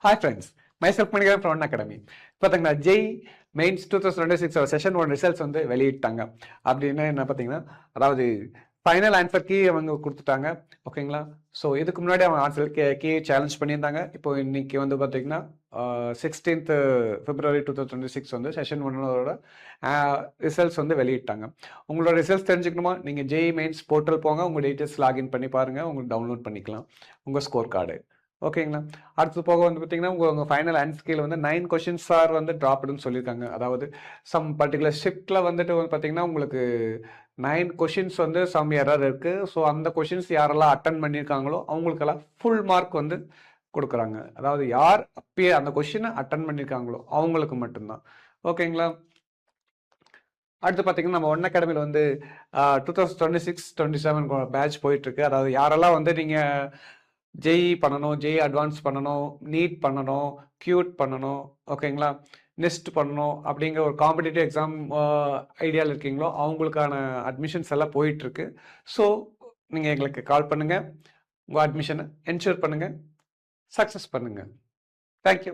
Hi friends, myself Manigaran from Academy. பார்த்தீங்கன்னா JEE mains 2026 session 1 results வந்து வெளியிட்டாங்க. அப்படின்னா என்ன பார்த்தீங்கன்னா, அதாவது ஃபைனல் ஆன்சர் கீ அவங்க கொடுத்துட்டாங்க. ஓகேங்களா? ஸோ இதுக்கு முன்னாடி அவங்க ஆன்சர் கீ சேலஞ்ச் பண்ணியிருந்தாங்க. இப்போ இன்னைக்கு வந்து பார்த்தீங்கன்னா 16th February 2026 வந்து செஷன் 1ஓட ரிசல்ட்ஸ் வந்து வெளியிட்டாங்க. உங்களோட ரிசல்ட்ஸ் தெரிஞ்சுக்கணுமா? நீங்கள் ஜெய் மெயின்ஸ் போர்ட்டல் போங்க, உங்கள் டீட்டெயில்ஸ் லாகின் பண்ணி பாருங்கள், உங்களுக்கு டவுன்லோட் பண்ணிக்கலாம் உங்கள் ஸ்கோர் கார்டு. ஓகேங்களா? அடுத்து போக வந்து பார்த்தீங்கன்னா, உங்கள் ஃபைனல் ஆன்சர் கீழ வந்து 9 கொஷின்ஸ் ஆர் வந்து ட்ராப்டுன்னு சொல்லியிருக்காங்க. அதாவது சம் பர்டிகுலர் ஷிஃப்ட்டில் வந்துட்டு வந்து பார்த்தீங்கன்னா, உங்களுக்கு 9 கொஷின்ஸ் வந்து சம் எரர் இருக்கு. ஸோ அந்த கொஷின்ஸ் யாரெல்லாம் அட்டெண்ட் பண்ணியிருக்காங்களோ, அவங்களுக்கெல்லாம் ஃபுல் மார்க் வந்து குடுக்குறாங்க. அதாவது யார் அப்பயே அந்த கொஷினை அட்டெண்ட் பண்ணியிருக்காங்களோ, அவங்களுக்கு மட்டும்தான். ஓகேங்களா? அடுத்து பார்த்தீங்கன்னா, நம்ம ஒன் அகாடமியில் வந்து 2026, 27 பேட்ச் போயிட்டுருக்கு. அதாவது யாரெல்லாம் வந்து நீங்கள் ஜேஇ பண்ணணும், ஜேஇ அட்வான்ஸ் பண்ணணும், நீட் பண்ணணும், கியூட் பண்ணணும், ஓகேங்களா? நெஸ்ட் பண்ணணும் அப்படிங்கிற ஒரு காம்படிட்டிவ் எக்ஸாம் ஐடியாவில் இருக்கீங்களோ, அவங்களுக்கான அட்மிஷன்ஸ் எல்லாம் போயிட்டுருக்கு. ஸோ நீங்கள் எங்களுக்கு கால் பண்ணுங்கள், உங்கள் அட்மிஷனை என்ஷூர் பண்ணுங்கள், சக்ஸஸ் பண்ணுங்கள். தேங்க்யூ.